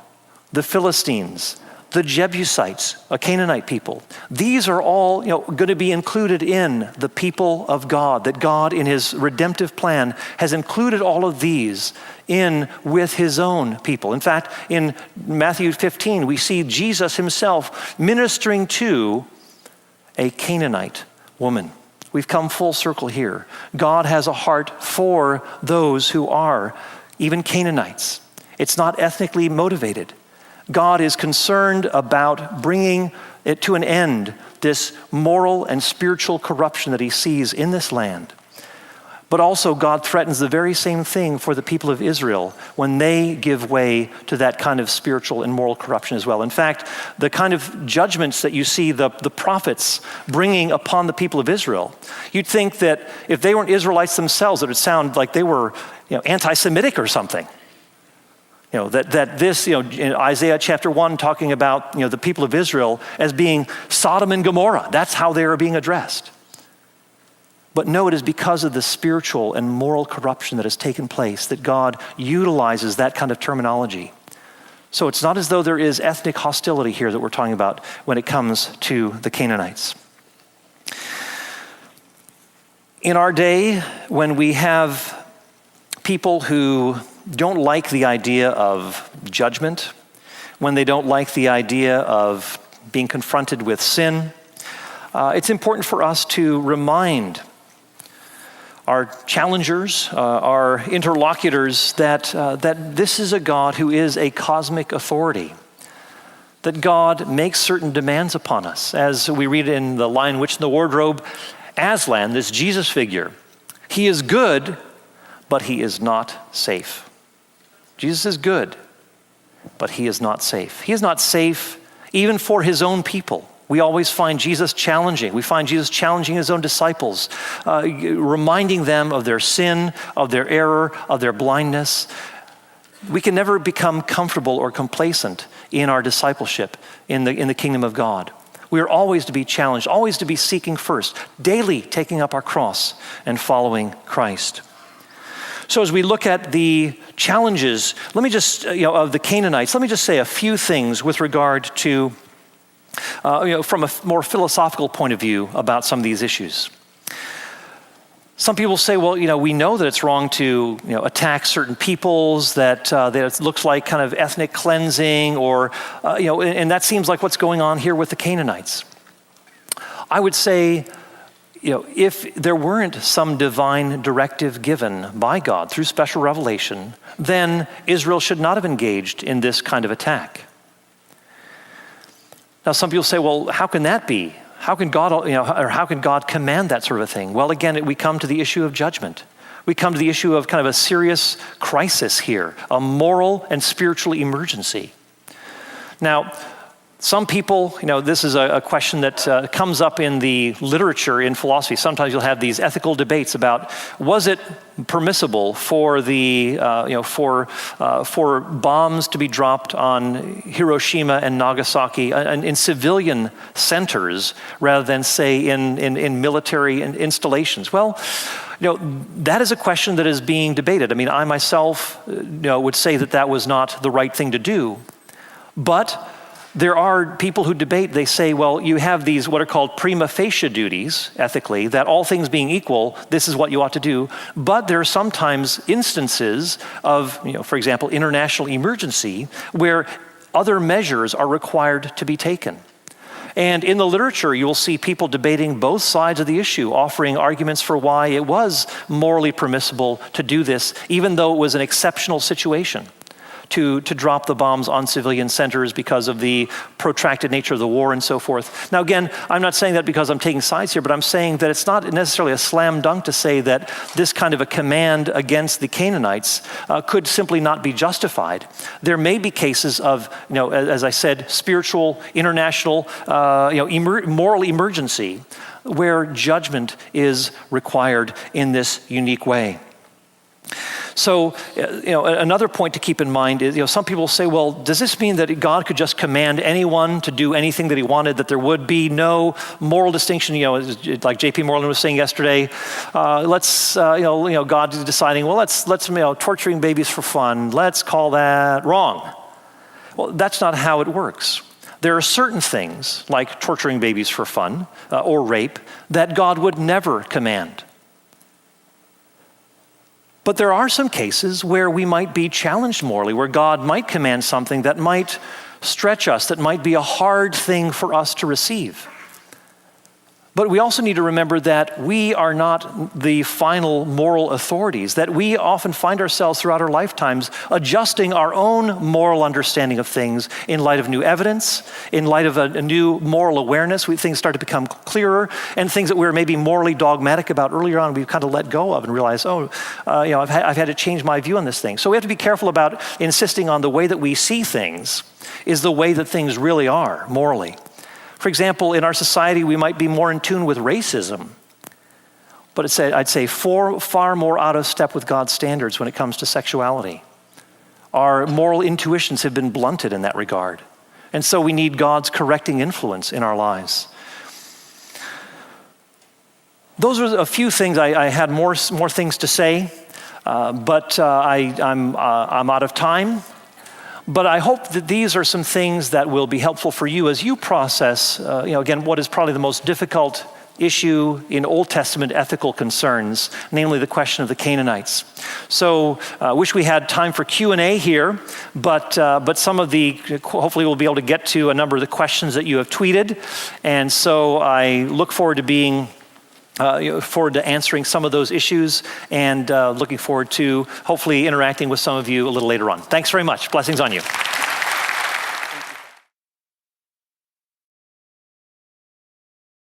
the Philistines, the Jebusites, a Canaanite people. These are all going to be included in the people of God, that God in his redemptive plan has included all of these in with his own people. In fact, in Matthew 15, we see Jesus himself ministering to a Canaanite woman. We've come full circle here. God has a heart for those who are even Canaanites. It's not ethnically motivated. God is concerned about bringing it to an end, this moral and spiritual corruption that he sees in this land. But also God threatens the very same thing for the people of Israel when they give way to that kind of spiritual and moral corruption as well. In fact, the kind of judgments that you see the prophets bringing upon the people of Israel, you'd think that if they weren't Israelites themselves, it would sound like they were anti-Semitic or something. That this, in Isaiah chapter 1, talking about, the people of Israel as being Sodom and Gomorrah. That's how they are being addressed. But no, it is because of the spiritual and moral corruption that has taken place that God utilizes that kind of terminology. So it's not as though there is ethnic hostility here that we're talking about when it comes to the Canaanites. In our day, when we have people who don't like the idea of judgment, when they don't like the idea of being confronted with sin, it's important for us to remind our challengers, our interlocutors, that this is a God who is a cosmic authority, that God makes certain demands upon us. As we read in The Lion, Witch, and the Wardrobe, Aslan, this Jesus figure, he is good, but he is not safe. Jesus is good, but he is not safe. He is not safe even for his own people. We always find Jesus challenging. We find Jesus challenging his own disciples, reminding them of their sin, of their error, of their blindness. We can never become comfortable or complacent in our discipleship in the kingdom of God. We are always to be challenged, always to be seeking first, daily taking up our cross and following Christ. So as we look at the challenges, let me just, of the Canaanites, let me just say a few things with regard to, from a more philosophical point of view about some of these issues. Some people say, well, we know that it's wrong to, attack certain peoples, that it looks like kind of ethnic cleansing, or, and that seems like what's going on here with the Canaanites. I would say, if there weren't some divine directive given by God through special revelation, then Israel should not have engaged in this kind of attack. Now, some people say, well, how can that be? How can God, or how can God command that sort of a thing? Well, again, we come to the issue of judgment. We come to the issue of kind of a serious crisis here, a moral and spiritual emergency. Now, some people, this is a question that comes up in the literature in philosophy. Sometimes you'll have these ethical debates about, was it permissible for the, for bombs to be dropped on Hiroshima and Nagasaki in civilian centers rather than, say, in military installations? Well, that is a question that is being debated. I mean, I myself, would say that was not the right thing to do, but there are people who debate. They say, well, you have these what are called prima facie duties, ethically, that all things being equal, this is what you ought to do. But there are sometimes instances of, for example, international emergency where other measures are required to be taken. And in the literature, you will see people debating both sides of the issue, offering arguments for why it was morally permissible to do this, even though it was an exceptional situation. to drop the bombs on civilian centers because of the protracted nature of the war and so forth. Now again, I'm not saying that because I'm taking sides here, but I'm saying that it's not necessarily a slam dunk to say that this kind of a command against the Canaanites could simply not be justified. There may be cases of, as I said, spiritual, international, moral emergency where judgment is required in this unique way. So, another point to keep in mind is, some people say, well, does this mean that God could just command anyone to do anything that he wanted, that there would be no moral distinction, like J.P. Moreland was saying yesterday, God is deciding, well, let's torturing babies for fun, let's call that wrong. Well, that's not how it works. There are certain things, like torturing babies for fun or rape, that God would never command. But there are some cases where we might be challenged morally, where God might command something that might stretch us, that might be a hard thing for us to receive. But we also need to remember that we are not the final moral authorities, that we often find ourselves throughout our lifetimes adjusting our own moral understanding of things in light of new evidence, in light of a new moral awareness. Things start to become clearer, and things that we were maybe morally dogmatic about earlier on, we've kind of let go of and realized, I've had to change my view on this thing. So we have to be careful about insisting on the way that we see things is the way that things really are morally. For example, in our society, we might be more in tune with racism, but I'd say far more out of step with God's standards when it comes to sexuality. Our moral intuitions have been blunted in that regard, and so we need God's correcting influence in our lives. Those are a few things. I had more things to say, but I'm out of time. But I hope that these are some things that will be helpful for you as you process, again, what is probably the most difficult issue in Old Testament ethical concerns, namely the question of the Canaanites. So I wish we had time for Q&A here, but hopefully we'll be able to get to a number of the questions that you have tweeted. And so I look forward to forward to answering some of those issues, and looking forward to hopefully interacting with some of you a little later on. Thanks very much. Blessings on you.